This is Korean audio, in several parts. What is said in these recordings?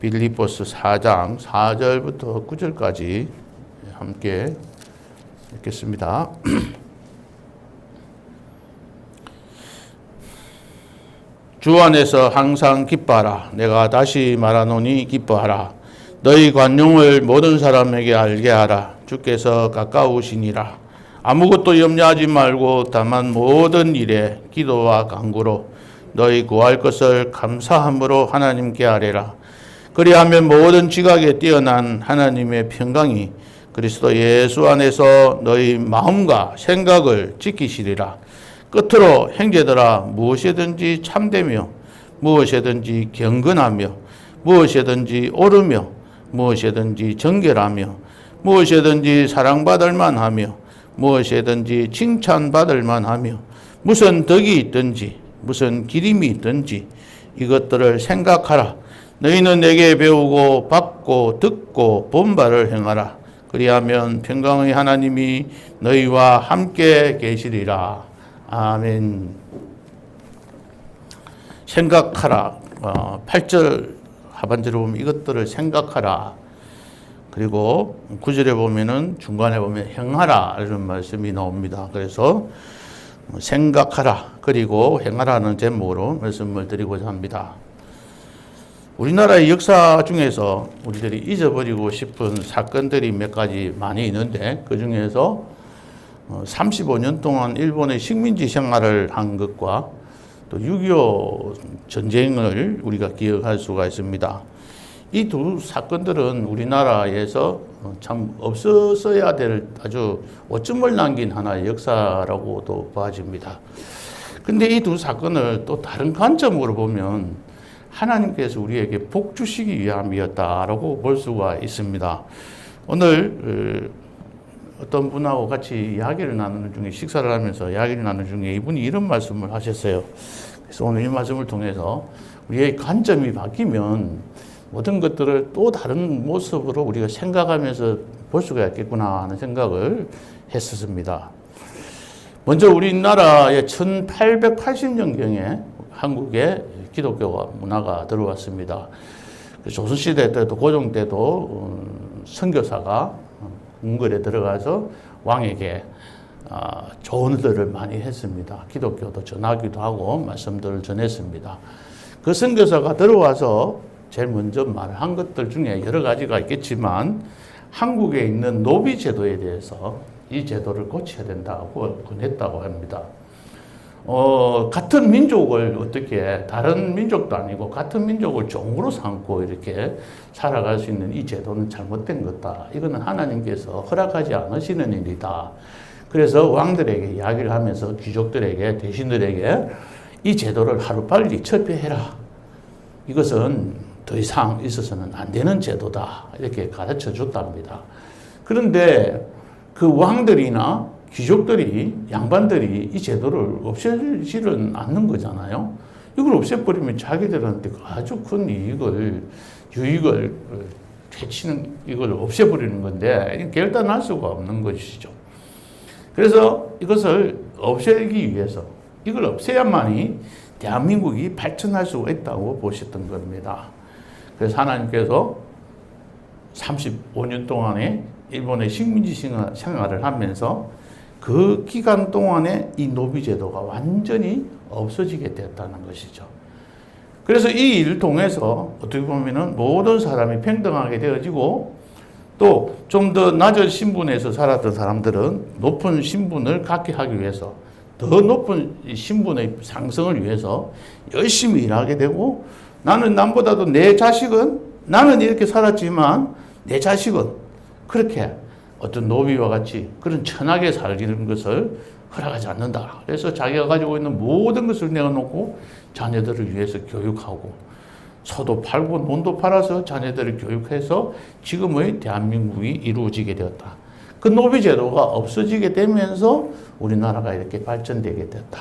빌립보서 4장 4절부터 9절까지 함께 읽겠습니다. 주 안에서 항상 기뻐하라. 내가 다시 말하노니 기뻐하라. 너희 관용을 모든 사람에게 알게 하라. 주께서 가까우시니라. 아무것도 염려하지 말고 다만 모든 일에 기도와 간구로 너희 구할 것을 감사함으로 하나님께 아뢰라. 그리하면 모든 지각에 뛰어난 하나님의 평강이 그리스도 예수 안에서 너희 마음과 생각을 지키시리라. 끝으로 형제들아, 무엇이든지 참되며 무엇이든지 경건하며 무엇이든지 옳으며 무엇이든지 정결하며 무엇이든지 사랑받을 만하며 무엇이든지 칭찬받을 만하며 무슨 덕이 있든지 무슨 기림이 있든지 이것들을 생각하라. 너희는 내게 배우고 받고 듣고 본 바를 행하라. 그리하면 평강의 하나님이 너희와 함께 계시리라. 아멘. 생각하라. 8절 하반절에 보면 이것들을 생각하라. 그리고 9절에 보면은 중간에 보면 행하라 이런 말씀이 나옵니다. 그래서 생각하라 그리고 행하라는 제목으로 말씀을 드리고자 합니다. 우리나라의 역사 중에서 우리들이 잊어버리고 싶은 사건들이 몇 가지 많이 있는데 그 중에서 35년 동안 일본의 식민지 생활을 한 것과 또 6.25 전쟁을 우리가 기억할 수가 있습니다. 이 두 사건들은 우리나라에서 참 없었어야 될 아주 오점을 남긴 하나의 역사라고도 봐집니다. 근데 이 두 사건을 또 다른 관점으로 보면 하나님께서 우리에게 복 주시기 위함이었다라고 볼 수가 있습니다. 오늘 어떤 분하고 같이 이야기를 나누는 중에 식사를 하면서 이야기를 나누는 중에 이분이 이런 말씀을 하셨어요. 그래서 오늘 이 말씀을 통해서 우리의 관점이 바뀌면 모든 것들을 또 다른 모습으로 우리가 생각하면서 볼 수가 있겠구나 하는 생각을 했었습니다. 먼저 우리나라에 1880년경에 한국에 기독교 문화가 들어왔습니다. 조선시대 때도 고종 때도 선교사가 궁궐에 들어가서 왕에게 조언들을 많이 했습니다. 기독교도 전하기도 하고 말씀들을 전했습니다. 그 선교사가 들어와서 제일 먼저 말한 것들 중에 여러 가지가 있겠지만 한국에 있는 노비 제도에 대해서 이 제도를 고쳐야 된다고 권했다고 합니다. 같은 민족을 어떻게 다른 민족도 아니고 같은 민족을 종으로 삼고 이렇게 살아갈 수 있는 이 제도는 잘못된 거다. 이거는 하나님께서 허락하지 않으시는 일이다. 그래서 왕들에게 이야기를 하면서 귀족들에게 대신들에게 이 제도를 하루빨리 철폐해라. 이것은 더 이상 있어서는 안 되는 제도다. 이렇게 가르쳐 줬답니다. 그런데 그 왕들이나 귀족들이, 양반들이 이 제도를 없애지는 않는 거잖아요. 이걸 없애버리면 자기들한테 아주 큰 유익을 되치는, 이걸 없애버리는 건데, 결단할 수가 없는 것이죠. 그래서 이것을 없애기 위해서, 이걸 없애야만이 대한민국이 발전할 수 있다고 보셨던 겁니다. 그래서 하나님께서 35년 동안에 일본의 식민지 생활을 하면서 그 기간 동안에 이 노비제도가 완전히 없어지게 됐다는 것이죠. 그래서 이 일을 통해서 어떻게 보면은 모든 사람이 평등하게 되어지고 또 좀 더 낮은 신분에서 살았던 사람들은 높은 신분을 갖게 하기 위해서 더 높은 신분의 상승을 위해서 열심히 일하게 되고 나는 남보다도 내 자식은 나는 이렇게 살았지만 내 자식은 그렇게 어떤 노비와 같이 그런 천하게 살기는 것을 허락하지 않는다. 그래서 자기가 가지고 있는 모든 것을 내어놓고 자녀들을 위해서 교육하고 소도 팔고 논도 팔아서 자녀들을 교육해서 지금의 대한민국이 이루어지게 되었다. 그 노비제도가 없어지게 되면서 우리나라가 이렇게 발전되게 됐다.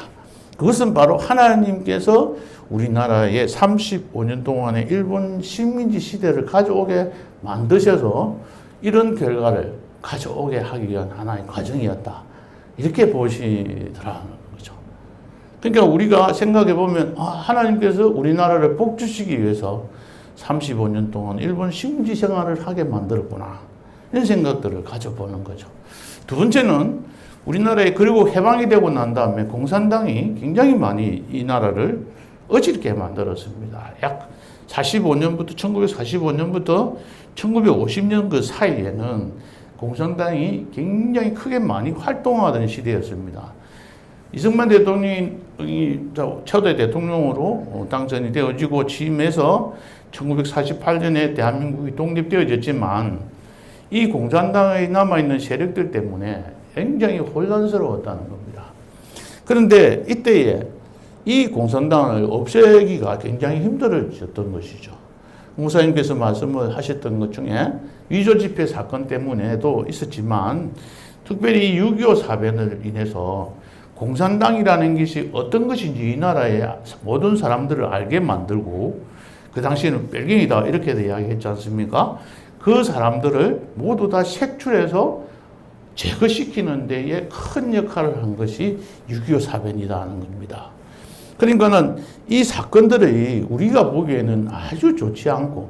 그것은 바로 하나님께서 우리나라에 35년 동안의 일본 식민지 시대를 가져오게 만드셔서 이런 결과를 가져오게 하기 위한 하나의 과정이었다. 이렇게 보시더라는 거죠. 그러니까 우리가 생각해 보면 하나님께서 우리나라를 복 주시기 위해서 35년 동안 일본 식민지 생활을 하게 만들었구나. 이런 생각들을 가져보는 거죠. 두 번째는 우리나라에 그리고 해방이 되고 난 다음에 공산당이 굉장히 많이 이 나라를 어지럽게 만들었습니다. 약 1945년부터 1950년 그 사이에는 공산당이 굉장히 크게 많이 활동하던 시대였습니다. 이승만 대통령이 초대 대통령으로 당선이 되어지고 취임해서 1948년에 대한민국이 독립되어졌지만 이 공산당에 남아있는 세력들 때문에 굉장히 혼란스러웠다는 겁니다. 그런데 이때에 이 공산당을 없애기가 굉장히 힘들어졌던 것이죠. 목사님께서 말씀을 하셨던 것 중에 위조 집회 사건 때문에도 있었지만 특별히 6.25 사변을 인해서 공산당이라는 것이 어떤 것인지 이 나라의 모든 사람들을 알게 만들고 그 당시에는 뺄갱이다 이렇게 이야기했지 않습니까? 그 사람들을 모두 다 색출해서 제거시키는 데에 큰 역할을 한 것이 6.25 사변이라는 겁니다. 그러니까는 이 사건들이 우리가 보기에는 아주 좋지 않고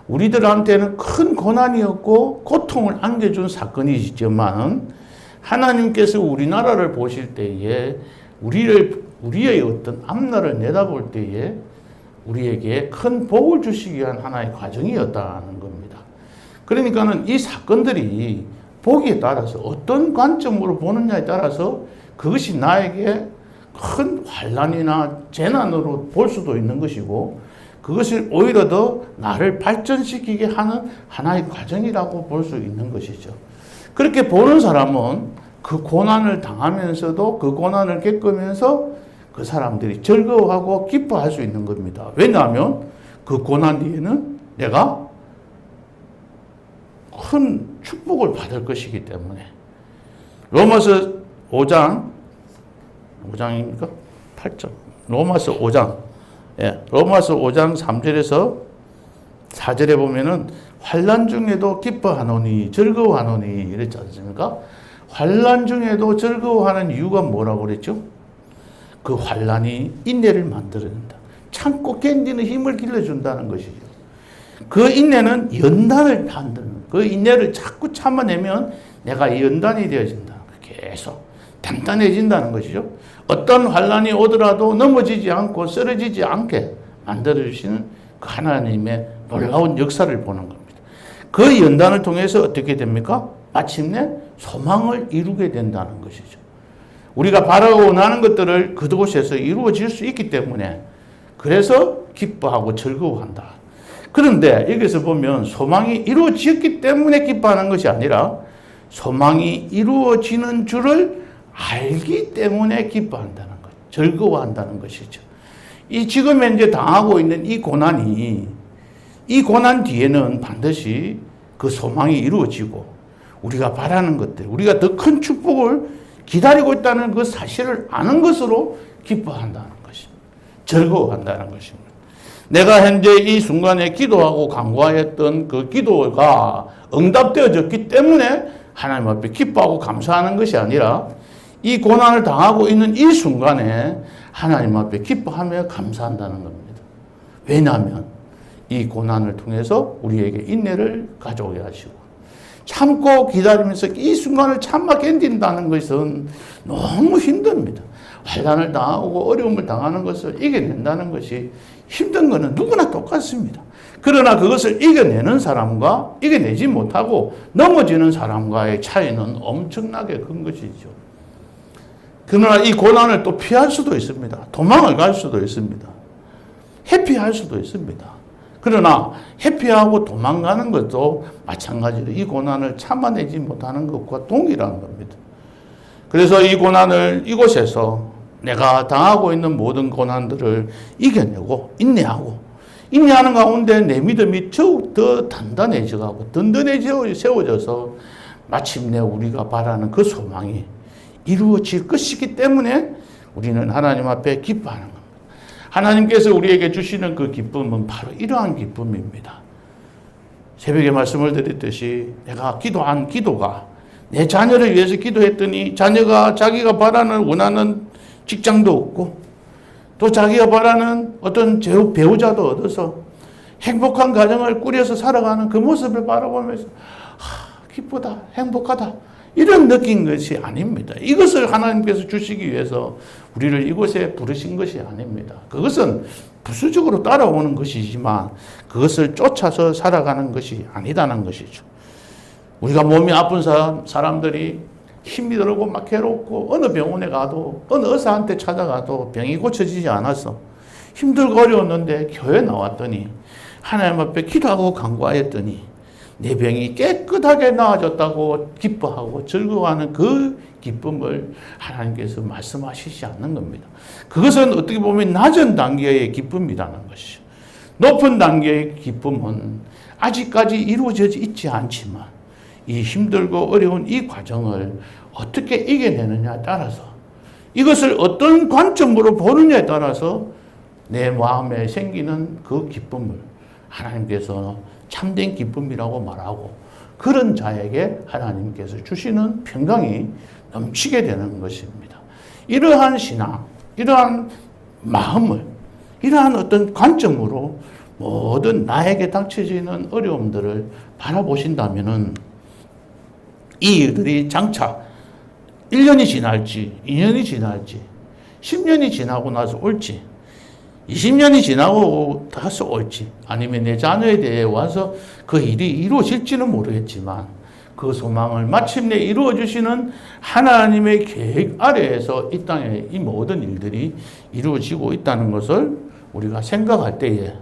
우리들한테는 큰 고난이었고 고통을 안겨준 사건이지만 하나님께서 우리나라를 보실 때에 우리의 어떤 앞날을 내다볼 때에 우리에게 큰 복을 주시기 위한 하나의 과정이었다는 겁니다. 그러니까는 이 사건들이 보기에 따라서 어떤 관점으로 보느냐에 따라서 그것이 나에게 큰 환난이나 재난으로 볼 수도 있는 것이고 그것을 오히려 더 나를 발전시키게 하는 하나의 과정이라고 볼 수 있는 것이죠. 그렇게 보는 사람은 그 고난을 당하면서도 그 고난을 겪으면서 그 사람들이 즐거워하고 기뻐할 수 있는 겁니다. 왜냐하면 그 고난 뒤에는 내가 큰 축복을 받을 것이기 때문에. 로마서 5장입니까? 8장. 로마서 5장. 예, 로마서 5장 3절에서 4절에 보면은 환난 중에도 기뻐하노니 즐거워하노니 이랬지 않습니까? 환난 중에도 즐거워하는 이유가 뭐라고 그랬죠? 그 환난이 인내를 만들어낸다. 참고 견디는 힘을 길러준다는 것이죠. 그 인내는 연단을 만드는, 그 인내를 자꾸 참아내면 내가 연단이 되어진다. 계속 단단해진다는 것이죠. 어떤 환난이 오더라도 넘어지지 않고 쓰러지지 않게 만들어주시는 그 하나님의 놀라운 역사를 보는 겁니다. 그 연단을 통해서 어떻게 됩니까? 마침내 소망을 이루게 된다는 것이죠. 우리가 바라고 원하는 것들을 그곳에서 이루어질 수 있기 때문에 그래서 기뻐하고 즐거워한다. 그런데 여기서 보면 소망이 이루어졌기 때문에 기뻐하는 것이 아니라 소망이 이루어지는 줄을 알기 때문에 기뻐한다는 것, 즐거워한다는 것이죠. 이 지금 현재 당하고 있는 이 고난이, 이 고난 뒤에는 반드시 그 소망이 이루어지고 우리가 바라는 것들, 우리가 더 큰 축복을 기다리고 있다는 그 사실을 아는 것으로 기뻐한다는 것입니다. 즐거워한다는 것입니다. 내가 현재 이 순간에 기도하고 간구하였던 그 기도가 응답되어졌기 때문에 하나님 앞에 기뻐하고 감사하는 것이 아니라 이 고난을 당하고 있는 이 순간에 하나님 앞에 기뻐하며 감사한다는 겁니다. 왜냐하면 이 고난을 통해서 우리에게 인내를 가져오게 하시고 참고 기다리면서 이 순간을 참아 견딘다는 것은 너무 힘듭니다. 환난을 당하고 어려움을 당하는 것을 이겨낸다는 것이 힘든 것은 누구나 똑같습니다. 그러나 그것을 이겨내는 사람과 이겨내지 못하고 넘어지는 사람과의 차이는 엄청나게 큰 것이죠. 그러나 이 고난을 또 피할 수도 있습니다. 도망을 갈 수도 있습니다. 회피할 수도 있습니다. 그러나 회피하고 도망가는 것도 마찬가지로 이 고난을 참아내지 못하는 것과 동일한 겁니다. 그래서 이 고난을 이곳에서 내가 당하고 있는 모든 고난들을 이겨내고 인내하는 가운데 내 믿음이 더욱 더 단단해져가고 든든해져 세워져서 마침내 우리가 바라는 그 소망이 이루어질 것이기 때문에 우리는 하나님 앞에 기뻐하는 겁니다. 하나님께서 우리에게 주시는 그 기쁨은 바로 이러한 기쁨입니다. 새벽에 말씀을 드렸듯이 내가 기도한 기도가 내 자녀를 위해서 기도했더니 자녀가 자기가 바라는 원하는 직장도 얻고 또 자기가 바라는 어떤 배우자도 얻어서 행복한 가정을 꾸려서 살아가는 그 모습을 바라보면서 기쁘다, 행복하다 이런 느낀 것이 아닙니다. 이것을 하나님께서 주시기 위해서 우리를 이곳에 부르신 것이 아닙니다. 그것은 부수적으로 따라오는 것이지만 그것을 쫓아서 살아가는 것이 아니다는 것이죠. 우리가 몸이 아픈 사람들이 힘이 들고 막 괴롭고 어느 병원에 가도 어느 의사한테 찾아가도 병이 고쳐지지 않아서 힘들고 어려웠는데 교회 나왔더니 하나님 앞에 기도하고 간구하였더니 내 병이 깨끗하게 나아졌다고 기뻐하고 즐거워하는 그 기쁨을 하나님께서 말씀하시지 않는 겁니다. 그것은 어떻게 보면 낮은 단계의 기쁨이라는 것이죠. 높은 단계의 기쁨은 아직까지 이루어지지 있지 않지만 이 힘들고 어려운 이 과정을 어떻게 이겨내느냐에 따라서 이것을 어떤 관점으로 보느냐에 따라서 내 마음에 생기는 그 기쁨을 하나님께서 참된 기쁨이라고 말하고 그런 자에게 하나님께서 주시는 평강이 넘치게 되는 것입니다. 이러한 신앙, 이러한 마음을, 이러한 어떤 관점으로 모든 나에게 닥쳐지는 어려움들을 바라보신다면은 이 일들이 장차 1년이 지날지, 2년이 지날지, 10년이 지나고 나서 올지, 20년이 지나고 다시 올지, 아니면 내 자녀에 대해 와서 그 일이 이루어질지는 모르겠지만 그 소망을 마침내 이루어주시는 하나님의 계획 아래에서 이 땅에 이 모든 일들이 이루어지고 있다는 것을 우리가 생각할 때에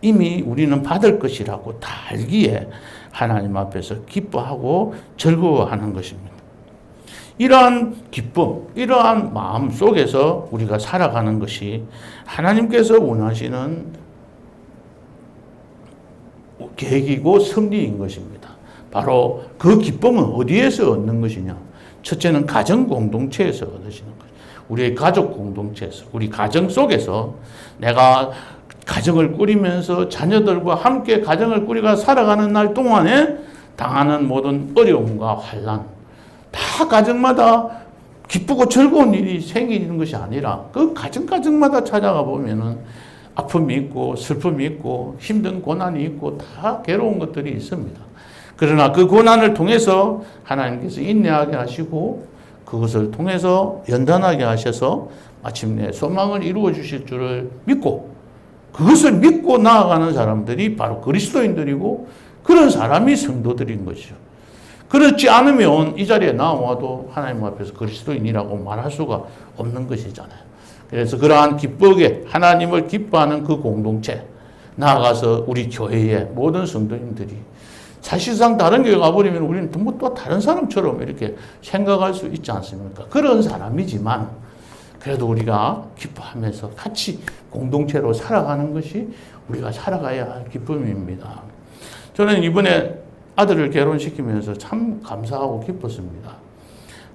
이미 우리는 받을 것이라고 다 알기에 하나님 앞에서 기뻐하고 즐거워하는 것입니다. 이러한 기쁨, 이러한 마음 속에서 우리가 살아가는 것이 하나님께서 원하시는 계획이고 섭리인 것입니다. 바로 그 기쁨은 어디에서 얻는 것이냐? 첫째는 가정 공동체에서 얻으시는 것입니다. 우리의 가족 공동체에서, 우리 가정 속에서 내가 가정을 꾸리면서 자녀들과 함께 가정을 꾸리가 살아가는 날 동안에 당하는 모든 어려움과 환난, 다 가정마다 기쁘고 즐거운 일이 생기는 것이 아니라 그 가정마다 찾아가 보면은 아픔이 있고 슬픔이 있고 힘든 고난이 있고 다 괴로운 것들이 있습니다. 그러나 그 고난을 통해서 하나님께서 인내하게 하시고 그것을 통해서 연단하게 하셔서 마침내 소망을 이루어 주실 줄을 믿고 그것을 믿고 나아가는 사람들이 바로 그리스도인들이고 그런 사람이 성도들인 것이죠. 그렇지 않으면 이 자리에 나와도 하나님 앞에서 그리스도인이라고 말할 수가 없는 것이잖아요. 그래서 그러한 기쁘게 하나님을 기뻐하는 그 공동체 나아가서 우리 교회의 모든 성도님들이 사실상 다른 교회 가버리면 우리는 또 다른 사람처럼 이렇게 생각할 수 있지 않습니까? 그런 사람이지만 그래도 우리가 기뻐하면서 같이 공동체로 살아가는 것이 우리가 살아가야 할 기쁨입니다. 저는 이번에 아들을 결혼시키면서 참 감사하고 기뻤습니다.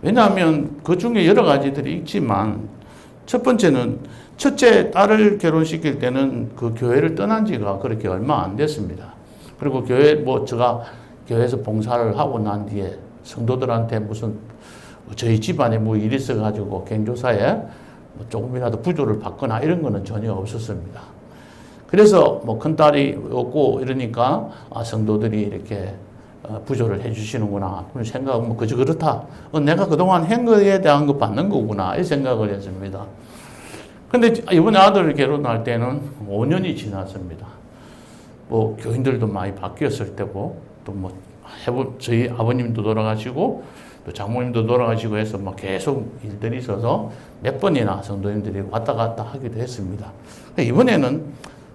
왜냐하면 그 중에 여러 가지들이 있지만 첫 번째는 첫째 딸을 결혼시킬 때는 그 교회를 떠난 지가 그렇게 얼마 안 됐습니다. 그리고 제가 교회에서 봉사를 하고 난 뒤에 성도들한테 무슨 저희 집안에 뭐 일이 있어가지고 경조사에 조금이라도 부조를 받거나 이런 거는 전혀 없었습니다. 그래서 큰딸이 없고 이러니까 성도들이 이렇게 부조를 해주시는구나. 그런 생각은 그저 그렇다. 내가 그동안 한 거에 대한 거 받는 거구나. 이 생각을 했습니다. 근데 이번에 아들을 결혼할 때는 5년이 지났습니다. 교인들도 많이 바뀌었을 때고, 저희 아버님도 돌아가시고, 또 장모님도 돌아가시고 해서 계속 일들이 있어서 몇 번이나 성도님들이 왔다 갔다 하기도 했습니다. 이번에는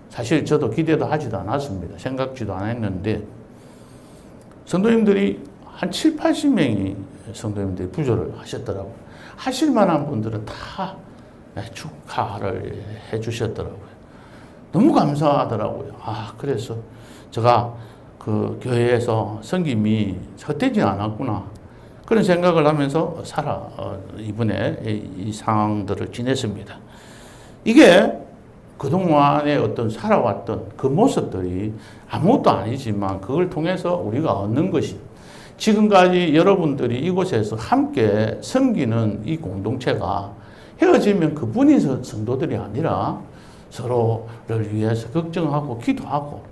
사실 저도 기대도 하지도 않았습니다. 생각지도 않았는데, 성도님들이 한 7, 80명이 성도님들이 부조를 하셨더라고요. 하실 만한 분들은 다 축하를 해 주셨더라고요. 너무 감사하더라고요. 그래서 제가 그 교회에서 섬김이 헛되지 않았구나. 그런 생각을 하면서 이번에 이 상황들을 지냈습니다. 이게 그동안에 어떤 살아왔던 그 모습들이 아무것도 아니지만 그걸 통해서 우리가 얻는 것이 지금까지 여러분들이 이곳에서 함께 섬기는 이 공동체가 헤어지면 그분이 성도들이 아니라 서로를 위해서 걱정하고 기도하고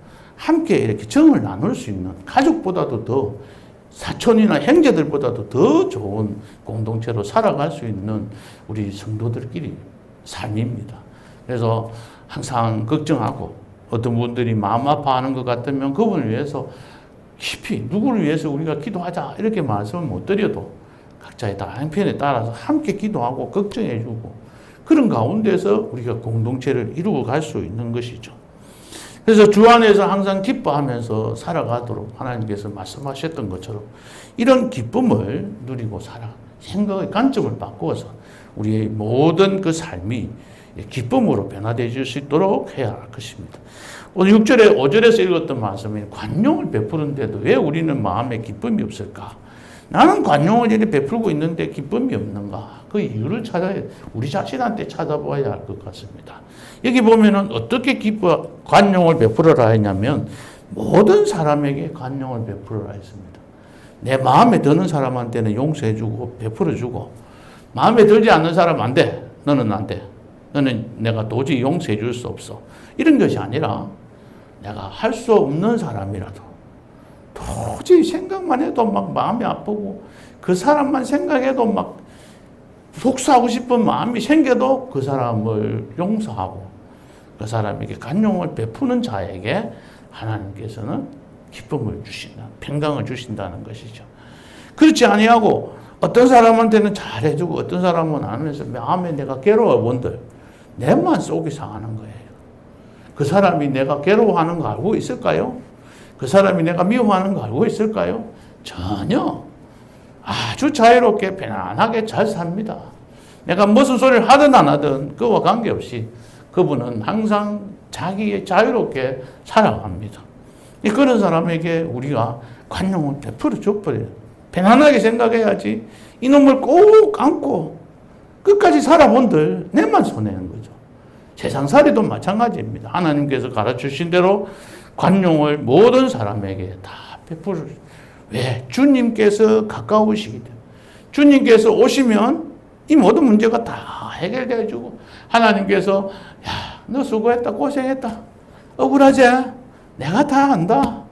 함께 이렇게 정을 나눌 수 있는, 가족보다도 더, 사촌이나 형제들보다도 더 좋은 공동체로 살아갈 수 있는 우리 성도들끼리 삶입니다. 그래서 항상 걱정하고, 어떤 분들이 마음 아파하는 것 같으면 그분을 위해서 깊이 누구를 위해서 우리가 기도하자 이렇게 말씀을 못 드려도 각자의 다 형편에 따라서 함께 기도하고 걱정해주고, 그런 가운데서 우리가 공동체를 이루어 갈 수 있는 것이죠. 그래서 주 안에서 항상 기뻐하면서 살아가도록 하나님께서 말씀하셨던 것처럼 이런 기쁨을 누리고 생각의 관점을 바꾸어서 우리의 모든 그 삶이 기쁨으로 변화되어질 수 있도록 해야 할 것입니다. 오늘 6절에 5절에서 읽었던 말씀이 관용을 베푸는데도 왜 우리는 마음에 기쁨이 없을까? 나는 관용을 이렇게 베풀고 있는데 기쁨이 없는가? 그 이유를 우리 자신한테 찾아봐야 할 것 같습니다. 여기 보면은 어떻게 관용을 베풀어라 했냐면 모든 사람에게 관용을 베풀어라 했습니다. 내 마음에 드는 사람한테는 용서해주고 베풀어주고, 마음에 들지 않는 사람 안 돼. 너는 안 돼. 너는 내가 도저히 용서해 줄 수 없어. 이런 것이 아니라 내가 할 수 없는 사람이라도 도저히 생각만 해도 막 마음이 아프고 그 사람만 생각해도 막 복수하고 싶은 마음이 생겨도 그 사람을 용서하고 그 사람에게 관용을 베푸는 자에게 하나님께서는 기쁨을 주신다, 평강을 주신다는 것이죠. 그렇지 아니하고 어떤 사람한테는 잘해주고 어떤 사람은 안 해서 마음에 내가 괴로워본들 내만 속이 상하는 거예요. 그 사람이 내가 괴로워하는 거 알고 있을까요? 그 사람이 내가 미워하는 거 알고 있을까요? 전혀. 아주 자유롭게 편안하게 잘 삽니다. 내가 무슨 소리를 하든 안 하든 그와 관계없이 그분은 항상 자기의 자유롭게 살아갑니다. 그런 사람에게 우리가 관용을 베풀어 줘버려요. 편안하게 생각해야지. 이놈을 꼭 안고 끝까지 살아본들 내만 손해는 거죠. 세상살이도 마찬가지입니다. 하나님께서 가르치신 대로 관용을 모든 사람에게 다 베풀어. 왜? 주님께서 가까우시기 때문에. 주님께서 오시면 이 모든 문제가 다 해결되어 주고, 하나님께서 야, 너 수고했다, 고생했다, 억울하지? 내가 다 안다.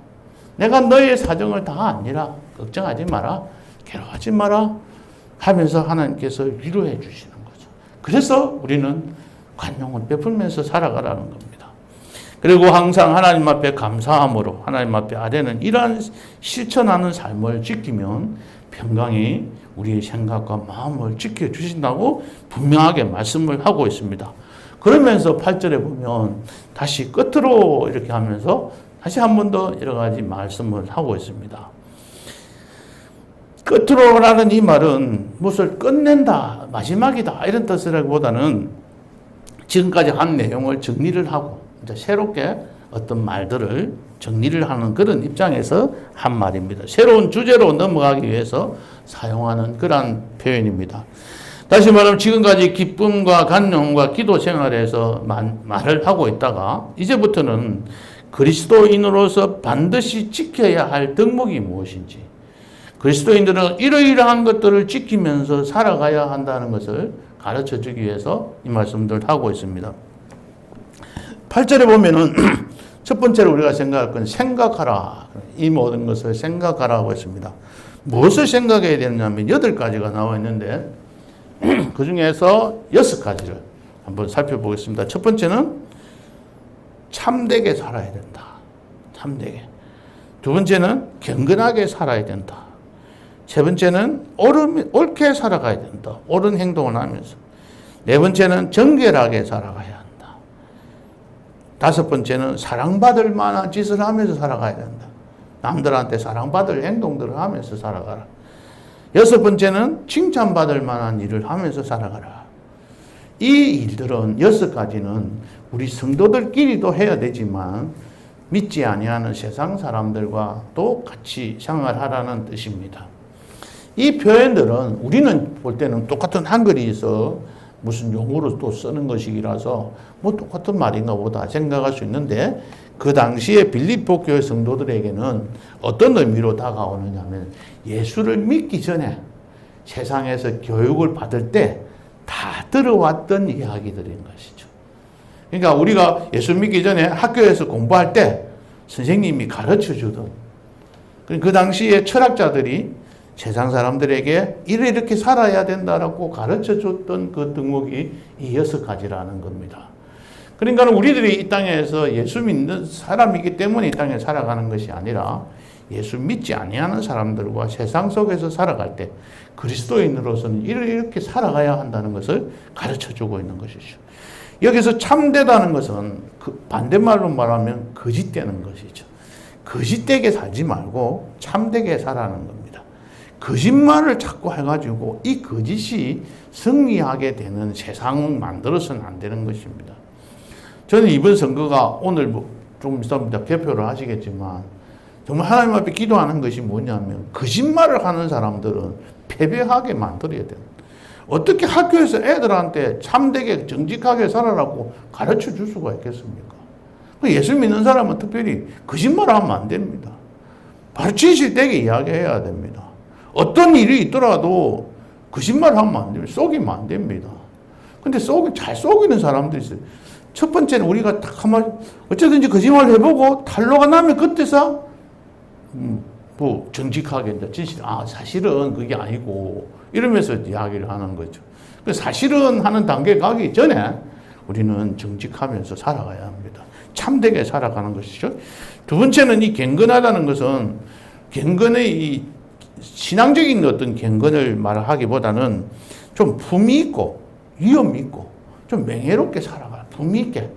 내가 너의 사정을 다 아니라 걱정하지 마라, 괴로워하지 마라 하면서 하나님께서 위로해 주시는 거죠. 그래서 우리는 관용을 베풀면서 살아가라는 겁니다. 그리고 항상 하나님 앞에 감사함으로 하나님 앞에 아뢰는 이러한 실천하는 삶을 지키면 평강이 우리의 생각과 마음을 지켜주신다고 분명하게 말씀을 하고 있습니다. 그러면서 8절에 보면 다시 끝으로 이렇게 하면서 다시 한 번 더 여러 가지 말씀을 하고 있습니다. 끝으로라는 이 말은 무엇을 끝낸다, 마지막이다 이런 뜻이라기보다는 지금까지 한 내용을 정리를 하고 이제 새롭게 어떤 말들을 정리를 하는 그런 입장에서 한 말입니다. 새로운 주제로 넘어가기 위해서 사용하는 그런 표현입니다. 다시 말하면 지금까지 기쁨과 간용과 기도 생활에서 말을 하고 있다가 이제부터는 그리스도인으로서 반드시 지켜야 할 덕목이 무엇인지, 그리스도인들은 이러이러한 것들을 지키면서 살아가야 한다는 것을 가르쳐 주기 위해서 이 말씀들을 하고 있습니다. 8절에 보면은 첫 번째로 우리가 생각할 건 생각하라. 이 모든 것을 생각하라고 했습니다. 무엇을 생각해야 되느냐면 8가지가 나와 있는데 그 중에서 6가지를 한번 살펴보겠습니다. 첫 번째는 참되게 살아야 된다. 참되게. 두 번째는 경건하게 살아야 된다. 세 번째는 옳게 살아가야 된다. 옳은 행동을 하면서. 네 번째는 정결하게 살아가야 한다. 다섯 번째는 사랑받을 만한 짓을 하면서 살아가야 된다. 남들한테 사랑받을 행동들을 하면서 살아가라. 여섯 번째는 칭찬받을 만한 일을 하면서 살아가라. 이 일들은 6가지는 우리 성도들끼리도 해야 되지만 믿지 아니하는 세상 사람들과 또 같이 생활하라는 뜻입니다. 이 표현들은 우리는 볼 때는 똑같은 한글이 있어 무슨 용어로 또 쓰는 것이라서 뭐 똑같은 말인가 보다 생각할 수 있는데 그 당시에 빌립보 교회 성도들에게는 어떤 의미로 다가오느냐 하면 예수를 믿기 전에 세상에서 교육을 받을 때 다 들어왔던 이야기들인 것이죠. 그러니까 우리가 예수 믿기 전에 학교에서 공부할 때 선생님이 가르쳐 주던 그 당시에 철학자들이 세상 사람들에게 이렇게 살아야 된다라고 가르쳐 줬던 그 덕목이 이 6가지라는 겁니다. 그러니까 우리들이 이 땅에서 예수 믿는 사람이기 때문에 이 땅에 살아가는 것이 아니라 예수 믿지 아니하는 사람들과 세상 속에서 살아갈 때 그리스도인으로서는 이렇게 살아가야 한다는 것을 가르쳐 주고 있는 것이죠. 여기서 참되다는 것은 그 반대말로 말하면 거짓되는 것이죠. 거짓되게 살지 말고 참되게 살아가는 겁니다. 거짓말을 자꾸 해가지고 이 거짓이 승리하게 되는 세상을 만들어서는 안 되는 것입니다. 저는 이번 선거가 오늘 좀 있으면 개표를 하시겠지만 정말 하나님 앞에 기도하는 것이 뭐냐면 거짓말을 하는 사람들은 패배하게 만들어야 돼요. 어떻게 학교에서 애들한테 참되게 정직하게 살아라고 가르쳐 줄 수가 있겠습니까? 예수 믿는 사람은 특별히 거짓말을 하면 안 됩니다. 바로 진실되게 이야기해야 됩니다. 어떤 일이 있더라도 거짓말을 하면 안 됩니다. 속이면 안 됩니다. 근데 잘 속이는 사람들이 있어요. 첫 번째는 우리가 딱 한마디 어쨌든지 거짓말을 해보고 탄로가 나면 그때서 뭐 정직하게 이제 진실 사실은 그게 아니고 이러면서 이야기를 하는 거죠. 사실은 하는 단계에 가기 전에 우리는 정직하면서 살아가야 합니다. 참되게 살아가는 것이죠. 두 번째는 이 경건하다는 것은 경건의 이 신앙적인 어떤 경건을 말하기보다는 좀 품위 있고 위험 있고 좀 명예롭게 살아가. 품위 있게.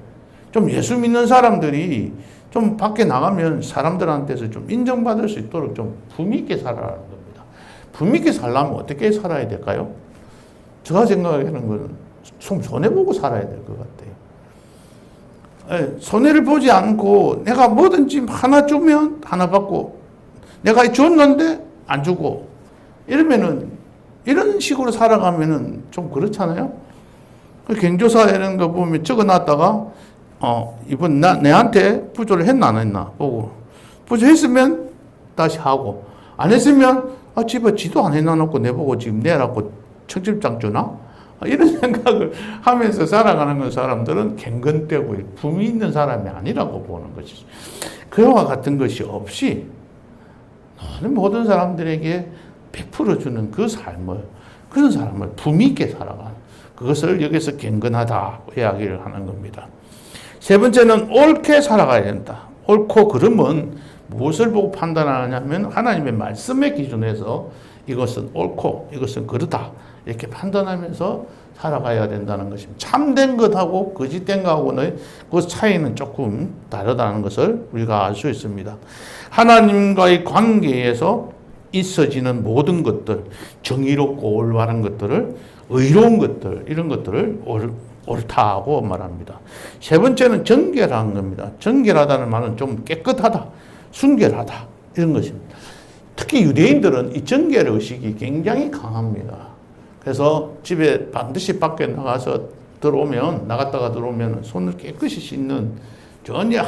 좀 예수 믿는 사람들이 좀 밖에 나가면 사람들한테서 좀 인정받을 수 있도록 좀 품위 있게 살아라는 겁니다. 품위 있게 살려면 어떻게 살아야 될까요? 제가 생각하는 건 손해보고 살아야 될 것 같아요. 손해를 보지 않고 내가 뭐든지 하나 주면 하나 받고 내가 줬는데 안 주고 이러면은 이런 식으로 살아가면은 좀 그렇잖아요. 그 경조사 이런 거 보면 적어놨다가 이번 내한테 부조를 했나 안 했나 보고 부조했으면 다시 하고 안 했으면 집에 지도 안 해놔놓고 내보고 지금 내라고 청첩장 주나? 이런 생각을 하면서 살아가는 건 사람들은 경건되고 품위 있는 사람이 아니라고 보는 것이죠. 그와 같은 것이 없이 모든 사람들에게 베풀어 주는 그 삶을 그런 사람을 품위 있게 살아가는 그것을 여기서 경건하다 이야기를 하는 겁니다. 세 번째는 옳게 살아가야 된다. 옳고 그름은 무엇을 보고 판단하냐면 하나님의 말씀의 기준에서 이것은 옳고 이것은 그르다 이렇게 판단하면서 살아가야 된다는 것입니다. 참된 것하고 거짓된 것하고는 그 차이는 조금 다르다는 것을 우리가 알 수 있습니다. 하나님과의 관계에서 있어지는 모든 것들, 정의롭고 올바른 것들을, 의로운 것들, 이런 것들을 옳다고 말합니다. 세 번째는 정결한 겁니다. 정결하다는 말은 좀 깨끗하다, 순결하다, 이런 것입니다. 특히 유대인들은 이 정결 의식이 굉장히 강합니다. 그래서 집에 반드시 밖에 나갔다가 들어오면 손을 깨끗이 씻는, 전혀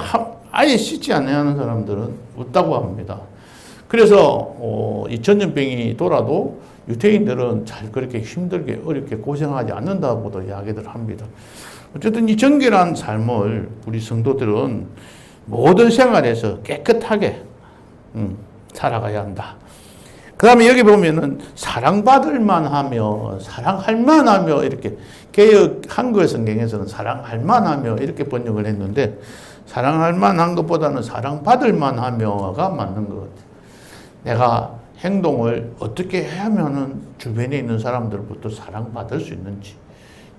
아예 씻지 않는 사람들은 없다고 합니다. 그래서 이 전염병이 돌아도 유대인들은 잘 그렇게 힘들게 어렵게 고생하지 않는다고도 이야기를 합니다. 어쨌든 이 정결한 삶을 우리 성도들은 모든 생활에서 깨끗하게 살아가야 한다. 그 다음에 여기 보면은 사랑받을 만하며 사랑할 만하며 이렇게 개역 한글 성경에서는 사랑할 만하며 이렇게 번역을 했는데 사랑할 만한 것보다는 사랑받을 만하며가 맞는 것 같아요. 내가 행동을 어떻게 하면은 주변에 있는 사람들부터 사랑받을 수 있는지,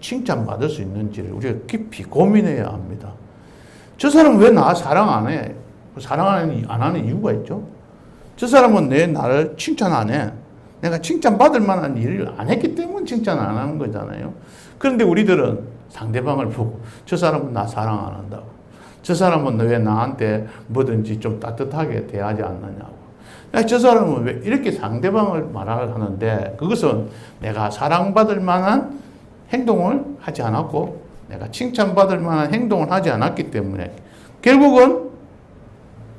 칭찬받을 수 있는지를 우리가 깊이 고민해야 합니다. 저 사람은 왜 나 사랑 안 해? 사랑 안 하는 이유가 있죠. 저 사람은 나를 칭찬 안 해. 내가 칭찬받을 만한 일을 안 했기 때문에 칭찬 안 하는 거잖아요. 그런데 우리들은 상대방을 보고 저 사람은 나 사랑 안 한다고. 저 사람은 왜 나한테 뭐든지 좀 따뜻하게 대하지 않느냐고. 저 사람은 왜 이렇게 상대방을 말하는데 그것은 내가 사랑받을 만한 행동을 하지 않았고 내가 칭찬받을 만한 행동을 하지 않았기 때문에 결국은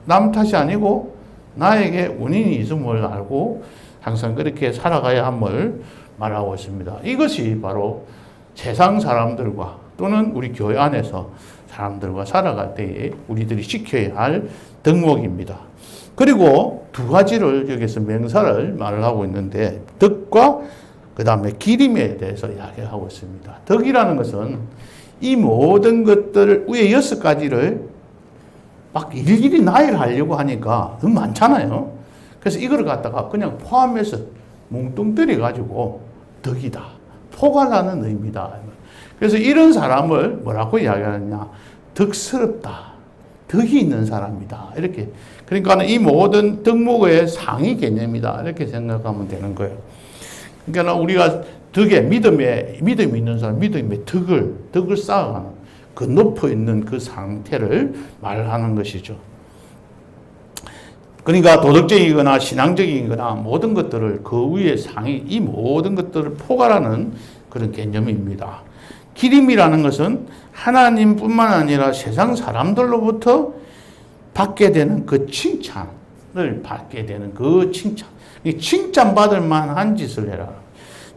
남 탓이 아니고 나에게 원인이 있음을 알고 항상 그렇게 살아가야 함을 말하고 있습니다. 이것이 바로 세상 사람들과 또는 우리 교회 안에서 사람들과 살아갈 때에 우리들이 지켜야 할 덕목입니다. 그리고 두 가지를 여기서 명사를 말을 하고 있는데 덕과 그 다음에 기림에 대해서 이야기하고 있습니다. 덕이라는 것은 이 모든 것들을 위에 6가지를 막 일일이 나열하려고 하니까 너무 많잖아요. 그래서 이걸 갖다가 그냥 포함해서 뭉뚱뜨려 가지고 덕이다. 포괄하는 의미다. 그래서 이런 사람을 뭐라고 이야기하느냐. 덕스럽다. 덕이 있는 사람이다. 이렇게. 그러니까 이 모든 덕목의 상위 개념이다. 이렇게 생각하면 되는 거예요. 그러니까 우리가 믿음이 있는 사람, 믿음의 덕을 쌓아가는 그 높아 있는 그 상태를 말하는 것이죠. 그러니까 도덕적이거나 신앙적이거나 모든 것들을 그 위에 상위, 이 모든 것들을 포괄하는 그런 개념입니다. 기림이라는 것은 하나님뿐만 아니라 세상 사람들로부터 받게 되는 그 칭찬을 받게 되는 그 칭찬. 칭찬받을 만한 짓을 해라.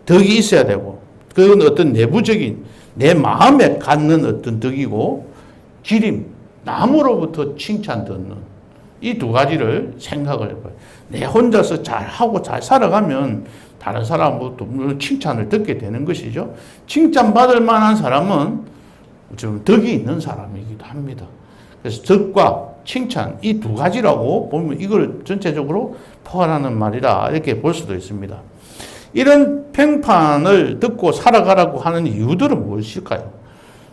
덕이 있어야 되고, 그건 어떤 내부적인 내 마음에 갖는 어떤 덕이고, 기림, 남으로부터 칭찬 듣는 이 두 가지를 생각을 해봐요. 내 혼자서 잘하고 잘 살아가면 다른 사람부터 칭찬을 듣게 되는 것이죠. 칭찬받을 만한 사람은 좀 덕이 있는 사람이기도 합니다. 그래서 덕과 칭찬 이 두 가지라고 보면 이걸 전체적으로 포괄하는 말이라 이렇게 볼 수도 있습니다. 이런 평판을 듣고 살아가라고 하는 이유들은 무엇일까요?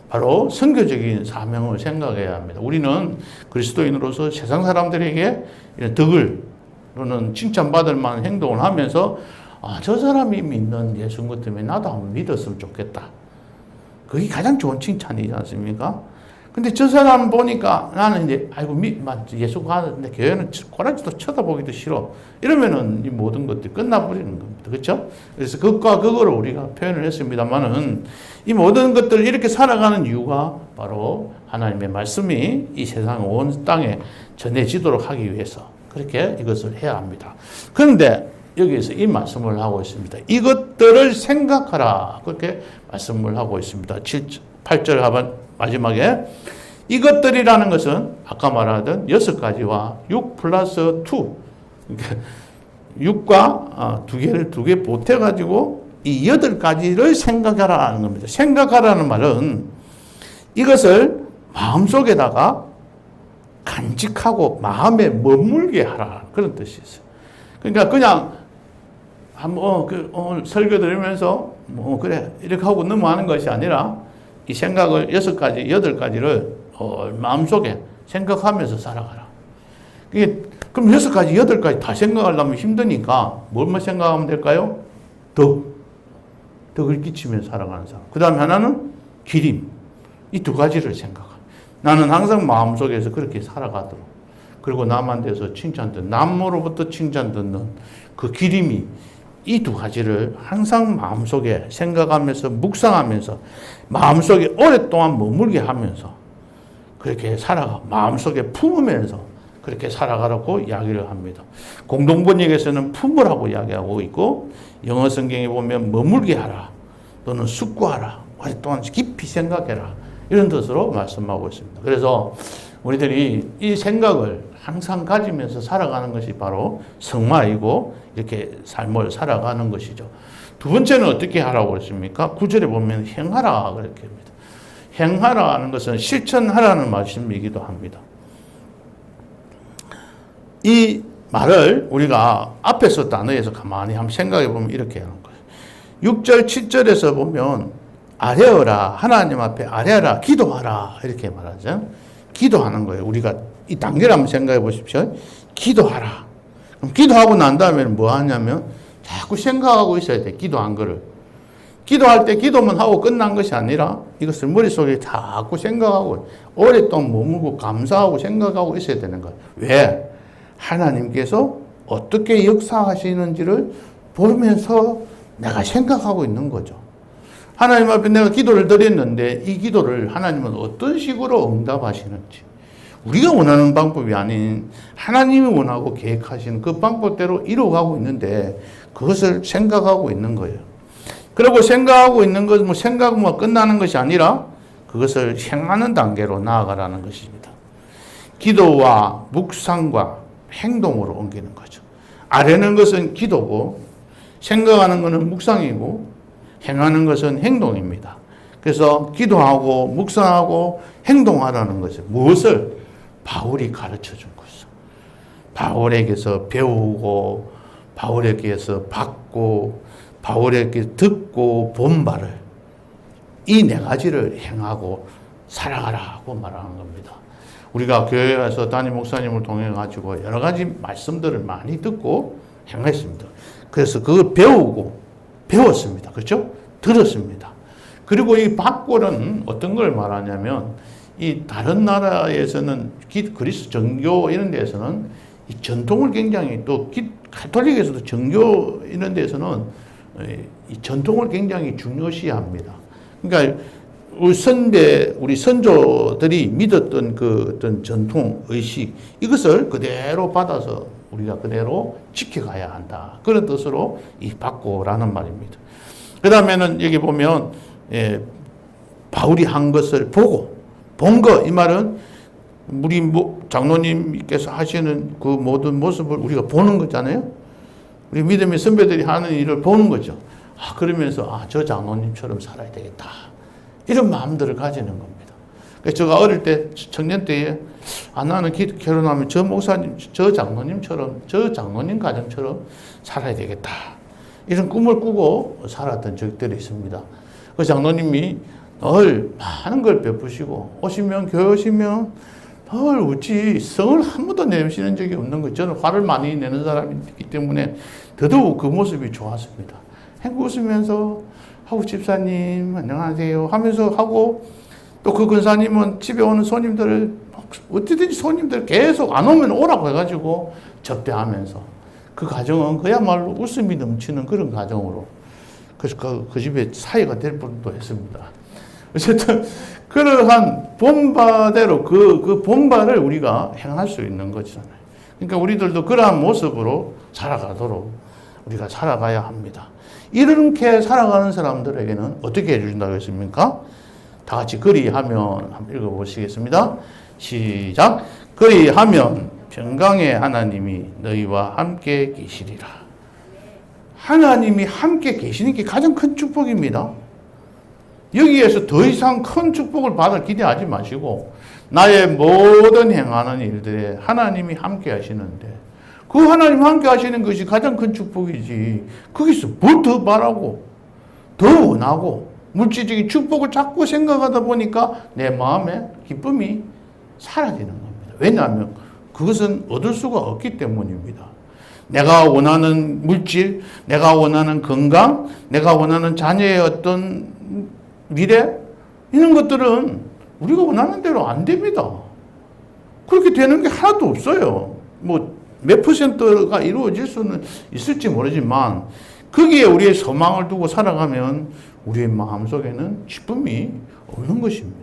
바로 선교적인 사명을 생각해야 합니다. 우리는 그리스도인으로서 세상 사람들에게 이런 덕을 또는 칭찬받을 만한 행동을 하면서 저 사람이 믿는 예수님 때문에 나도 한번 믿었으면 좋겠다. 그게 가장 좋은 칭찬이지 않습니까? 근데 저 사람 보니까 나는 이제 예수 가는데 교회는 꼬라지도 쳐다보기도 싫어. 이러면은 이 모든 것들이 끝나버리는 겁니다. 그렇죠? 그래서 그것과 그거를 우리가 표현을 했습니다만은 이 모든 것들을 이렇게 살아가는 이유가 바로 하나님의 말씀이 이 세상 온 땅에 전해지도록 하기 위해서 그렇게 이것을 해야 합니다. 그런데 여기에서 이 말씀을 하고 있습니다. 이것들을 생각하라. 그렇게 말씀을 하고 있습니다. 8절 하반 마지막에 이것들이라는 것은 아까 말하던 6가지와 6 플러스 2 그러니까 6과 두 개 보태가지고 이 8가지를 생각하라는 겁니다. 생각하라는 말은 이것을 마음속에다가 간직하고 마음에 머물게 하라 그런 뜻이 있어요. 그러니까 그냥 한번 오늘 설교 들으면서 그래 이렇게 하고 넘어가는 것이 아니라 이 생각을 6가지, 8가지를 마음속에 생각하면서 살아가라. 그럼 6가지, 8가지 다 생각하려면 힘드니까 뭘만 생각하면 될까요? 덕을 끼치면서 살아가는 사람. 그 다음에 하나는 기림. 이 2가지를 생각하라. 나는 항상 마음속에서 그렇게 살아가도록. 그리고 남한테서 칭찬 듣는, 남으로부터 칭찬 듣는 그 기림이 이 2가지를 항상 마음속에 생각하면서 묵상하면서 마음속에 오랫동안 머물게 하면서 그렇게 마음속에 품으면서 그렇게 살아가라고 이야기를 합니다. 공동번역에서는 품으라고 이야기하고 있고 영어 성경에 보면 머물게 하라 또는 숙고하라 오랫동안 깊이 생각해라 이런 뜻으로 말씀하고 있습니다. 그래서 우리들이 이 생각을 항상 가지면서 살아가는 것이 바로 성마이고 이렇게 삶을 살아가는 것이죠. 두 번째는 어떻게 하라고 했습니까? 9절에 보면 행하라 그렇게 합니다. 행하라는 것은 실천하라는 말씀이기도 합니다. 이 말을 우리가 앞에서 단어에서 가만히 한번 생각해 보면 이렇게 하는 거예요. 6절, 7절에서 보면 아뢰어라 하나님 앞에 아뢰라 기도하라 이렇게 말하죠. 기도하는 거예요. 우리가 이 단계를 한번 생각해 보십시오. 기도하라. 그럼 기도하고 난 다음에 뭐 하냐면 자꾸 생각하고 있어야 돼. 기도한 거를. 기도할 때 기도만 하고 끝난 것이 아니라 이것을 머릿속에 자꾸 생각하고 오랫동안 머물고 감사하고 생각하고 있어야 되는 거예요. 왜? 하나님께서 어떻게 역사하시는지를 보면서 내가 생각하고 있는 거죠. 하나님 앞에 내가 기도를 드렸는데 이 기도를 하나님은 어떤 식으로 응답하시는지 우리가 원하는 방법이 아닌 하나님이 원하고 계획하시는 그 방법대로 이루어가고 있는데 그것을 생각하고 있는 거예요. 그리고 생각하고 있는 것은 생각만 끝나는 것이 아니라 그것을 행하는 단계로 나아가라는 것입니다. 기도와 묵상과 행동으로 옮기는 거죠. 아뢰는 것은 기도고 생각하는 것은 묵상이고 행하는 것은 행동입니다. 그래서 기도하고 묵상하고 행동하라는 것은 무엇을 바울이 가르쳐 준 것이죠. 바울에게서 배우고 바울에게서 받고 바울에게 듣고 본 바를 이 네 가지를 행하고 살아가라고 말하는 겁니다. 우리가 교회에 와서 담임 목사님을 통해 가지고 여러 가지 말씀들을 많이 듣고 행했습니다. 그래서 그걸 배웠습니다. 그렇죠? 들었습니다. 그리고 이 받고는 어떤 걸 말하냐면 이 다른 나라에서는 그리스 정교 이런 데서는 이 전통을 굉장히 또 가톨릭에서도 정교 이런 데서는 이 전통을 굉장히 중요시합니다. 그러니까 우리 선조들이 믿었던 그 어떤 전통 의식 이것을 그대로 받아서 우리가 그대로 지켜가야 한다. 그런 뜻으로 이 받고라는 말입니다. 그 다음에는 여기 보면 바울이 한 것을 보고 본 거 이 말은 우리 장로님께서 하시는 그 모든 모습을 우리가 보는 거잖아요. 우리 믿음의 선배들이 하는 일을 보는 거죠. 그러면서 저 장로님처럼 살아야 되겠다. 이런 마음들을 가지는 겁니다. 그래서 제가 어릴 때 청년 때에 나는 결혼하면 저 목사님, 저 장로님처럼 저 장로님 가정처럼 살아야 되겠다. 이런 꿈을 꾸고 살았던 적들이 있습니다. 그 장로님이 늘 많은 걸 베푸시고 교회 오시면 늘 웃지 성을 한 번도 내시는 적이 없는 거죠. 저는 화를 많이 내는 사람이기 때문에 더더욱 그 모습이 좋았습니다. 행복 웃으면서 집사님 안녕하세요 하면서 하고 또 그 근사님은 집에 오는 손님들을 어찌든지 손님들 계속 안 오면 오라고 해가지고 접대하면서 그 가정은 그야말로 웃음이 넘치는 그런 가정으로 그래서 그 집에 사이가 될 뻔도 했습니다. 어쨌든 그러한 본바대로 그 본바를 우리가 행할 수 있는 거잖아요. 그러니까 우리들도 그러한 모습으로 살아가도록 우리가 살아가야 합니다. 이렇게 살아가는 사람들에게는 어떻게 해주신다고 했습니까? 다 같이 그리하면 한번 읽어보시겠습니다. 시작. 그리하면 평강의 하나님이 너희와 함께 계시리라. 하나님이 함께 계시는 게 가장 큰 축복입니다. 여기에서 더 이상 큰 축복을 받을 기대하지 마시고 나의 모든 행하는 일들에 하나님이 함께 하시는데 그 하나님 함께 하시는 것이 가장 큰 축복이지 거기서 뭘 더 바라고 더 원하고 물질적인 축복을 자꾸 생각하다 보니까 내 마음에 기쁨이 사라지는 겁니다. 왜냐하면 그것은 얻을 수가 없기 때문입니다. 내가 원하는 물질, 내가 원하는 건강, 내가 원하는 자녀의 어떤 미래 이런 것들은 우리가 원하는 대로 안 됩니다. 그렇게 되는 게 하나도 없어요. 몇 퍼센트가 이루어질 수는 있을지 모르지만 거기에 우리의 소망을 두고 살아가면 우리의 마음속에는 기쁨이 없는 것입니다.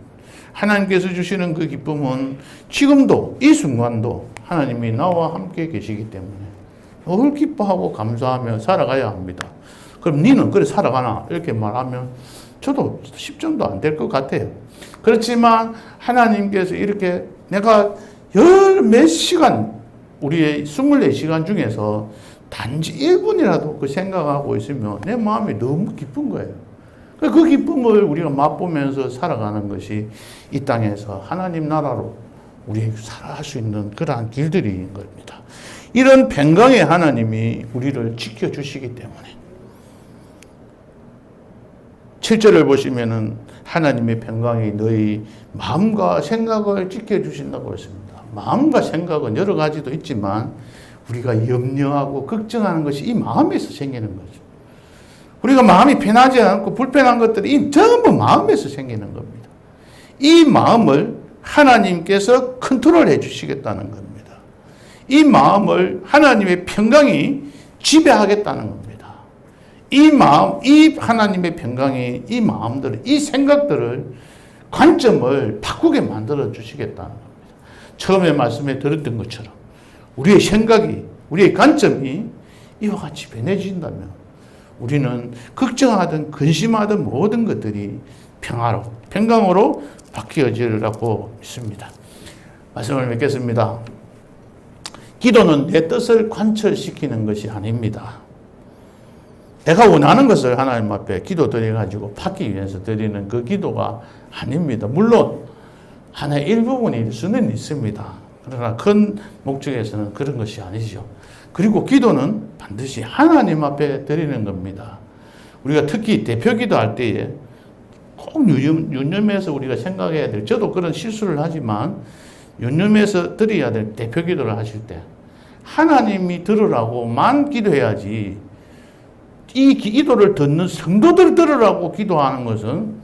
하나님께서 주시는 그 기쁨은 지금도 이 순간도 하나님이 나와 함께 계시기 때문에 늘 기뻐하고 감사하며 살아가야 합니다. 그럼 니는 그래 살아가나? 이렇게 말하면 저도 10점도 안 될 것 같아요. 그렇지만 하나님께서 이렇게 내가 몇 시간 우리의 24시간 중에서 단지 1분이라도 그 생각하고 있으면 내 마음이 너무 기쁜 거예요. 그 기쁨을 우리가 맛보면서 살아가는 것이 이 땅에서 하나님 나라로 우리 살아갈 수 있는 그러한 길들인 겁니다. 이런 평강의 하나님이 우리를 지켜주시기 때문에 7절을 보시면은 하나님의 평강이 너희 마음과 생각을 지켜주신다고 했습니다. 마음과 생각은 여러 가지도 있지만 우리가 염려하고 걱정하는 것이 이 마음에서 생기는 거죠. 우리가 마음이 편하지 않고 불편한 것들이 전부 마음에서 생기는 겁니다. 이 마음을 하나님께서 컨트롤해 주시겠다는 겁니다. 이 마음을 하나님의 평강이 지배하겠다는 겁니다. 이 마음, 이 하나님의 평강이 이 마음들을, 이 생각들을, 관점을 바꾸게 만들어 주시겠다는 겁니다. 처음에 말씀에 들었던 것처럼 우리의 생각이, 우리의 관점이 이와 같이 변해진다면 우리는 걱정하던 근심하던 모든 것들이 평강으로 바뀌어지리라고 믿습니다. 말씀을 맺겠습니다. 기도는 내 뜻을 관철시키는 것이 아닙니다. 내가 원하는 것을 하나님 앞에 기도 드려가지고 받기 위해서 드리는 그 기도가 아닙니다. 물론 하나의 일부분일 수는 있습니다. 그러나 큰 목적에서는 그런 것이 아니죠. 그리고 기도는 반드시 하나님 앞에 드리는 겁니다. 우리가 특히 대표 기도할 때에 꼭 유념해서 우리가 생각해야 될, 저도 그런 실수를 하지만 유념해서 드려야 될 대표 기도를 하실 때 하나님이 들으라고만 기도해야지, 이 기도를 듣는 성도들 들으라고 기도하는 것은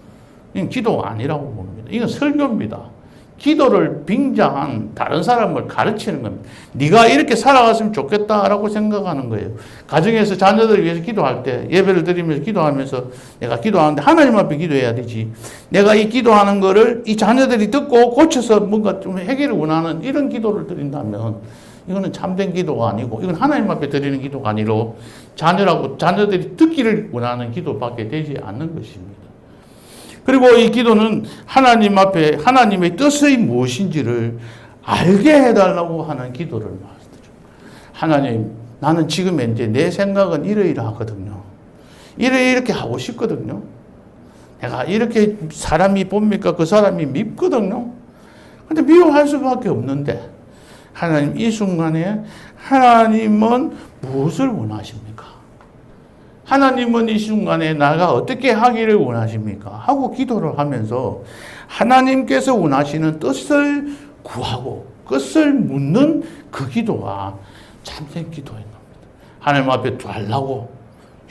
이건 기도가 아니라고 봅니다. 이건 설교입니다. 기도를 빙자한 다른 사람을 가르치는 겁니다. 네가 이렇게 살아갔으면 좋겠다라고 생각하는 거예요. 가정에서 자녀들을 위해서 기도할 때 예배를 드리면서 기도하면서 내가 기도하는데 하나님 앞에 기도해야 되지. 내가 이 기도하는 거를 이 자녀들이 듣고 고쳐서 뭔가 좀 해결을 원하는 이런 기도를 드린다면 이거는 참된 기도가 아니고, 이건 하나님 앞에 드리는 기도가 아니고 자녀들이 듣기를 원하는 기도밖에 되지 않는 것입니다. 그리고 이 기도는 하나님 앞에 하나님의 뜻이 무엇인지를 알게 해달라고 하는 기도를 말씀드려요. 하나님, 나는 지금 현재 내 생각은 이러이러하거든요. 이렇게 하고 싶거든요. 내가 이렇게 사람이 봅니까? 그 사람이 밉거든요. 근데 미워할 수밖에 없는데, 하나님, 이 순간에 하나님은 무엇을 원하십니까? 하나님은 이 순간에 나가 어떻게 하기를 원하십니까? 하고 기도를 하면서 하나님께서 원하시는 뜻을 구하고 뜻을 묻는 그 기도가 참된 기도인 겁니다. 하나님 앞에 달라고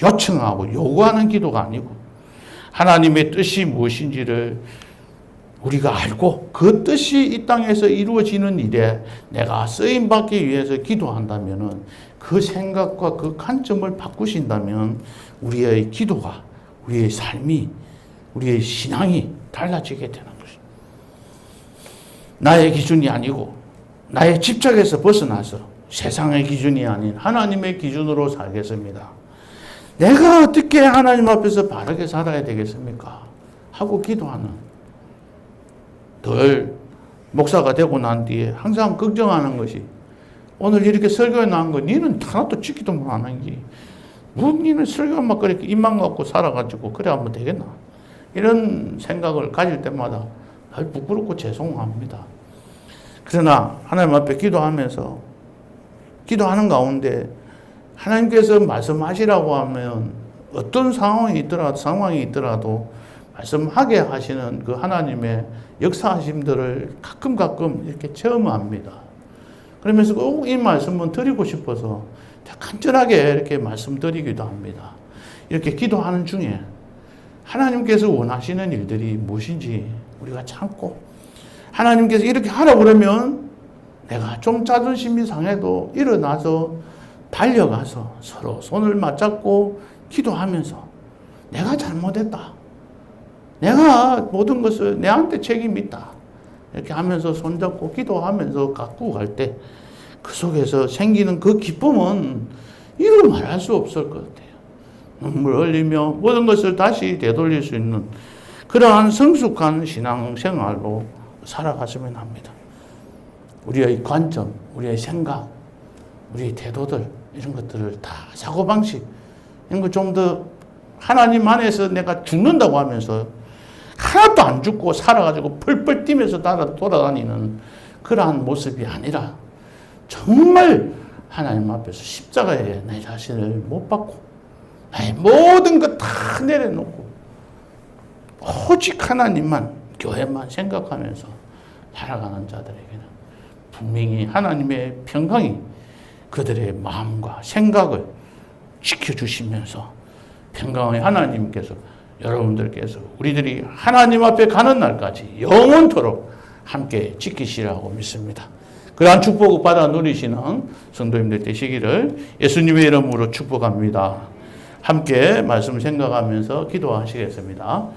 요청하고 요구하는 기도가 아니고, 하나님의 뜻이 무엇인지를 우리가 알고 그 뜻이 이 땅에서 이루어지는 일에 내가 쓰임받기 위해서 기도한다면, 그 생각과 그 관점을 바꾸신다면 우리의 기도가, 우리의 삶이, 우리의 신앙이 달라지게 되는 것입니다. 나의 기준이 아니고 나의 집착에서 벗어나서 세상의 기준이 아닌 하나님의 기준으로 살겠습니다. 내가 어떻게 하나님 앞에서 바르게 살아야 되겠습니까? 하고 기도하는, 덜 목사가 되고 난 뒤에 항상 걱정하는 것이, 오늘 이렇게 설교에 나온 거 니는 하나도 지키도 못 하는 게, 니는 설교만 그렇게 입만 갖고 살아가지고 그래 하면 되겠나? 이런 생각을 가질 때마다 늘 부끄럽고 죄송합니다. 그러나 하나님 앞에 기도하면서, 기도하는 가운데 하나님께서 말씀하시라고 하면 어떤 상황이 있더라도 말씀하게 하시는 그 하나님의 역사하심들을 가끔 이렇게 체험합니다. 그러면서 꼭 이 말씀은 드리고 싶어서 간절하게 이렇게 말씀드리기도 합니다. 이렇게 기도하는 중에 하나님께서 원하시는 일들이 무엇인지 우리가 참고, 하나님께서 이렇게 하라고 그러면 내가 좀 자존심이 상해도 일어나서 달려가서 서로 손을 맞잡고 기도하면서 내가 잘못했다, 내가 모든 것을 내한테 책임이 있다, 이렇게 하면서 손잡고 기도하면서 갖고 갈 때 그 속에서 생기는 그 기쁨은 이루 말할 수 없을 것 같아요. 눈물 흘리며 모든 것을 다시 되돌릴 수 있는 그러한 성숙한 신앙생활로 살아갔으면 합니다. 우리의 관점, 우리의 생각, 우리의 태도들, 이런 것들을 다 사고방식, 이런 거 좀 더 하나님 안에서 내가 죽는다고 하면서 하나도 안 죽고 살아가지고 펄펄 뛰면서 돌아다니는 그러한 모습이 아니라, 정말 하나님 앞에서 십자가에 내 자신을 못 박고 나의 모든 것 다 내려놓고 오직 하나님만, 교회만 생각하면서 살아가는 자들에게는 분명히 하나님의 평강이 그들의 마음과 생각을 지켜주시면서, 평강의 하나님께서 여러분들께서 우리들이 하나님 앞에 가는 날까지 영원토록 함께 지키시라고 믿습니다. 그러한 축복을 받아 누리시는 성도님들 되시기를 예수님의 이름으로 축복합니다. 함께 말씀 생각하면서 기도하시겠습니다.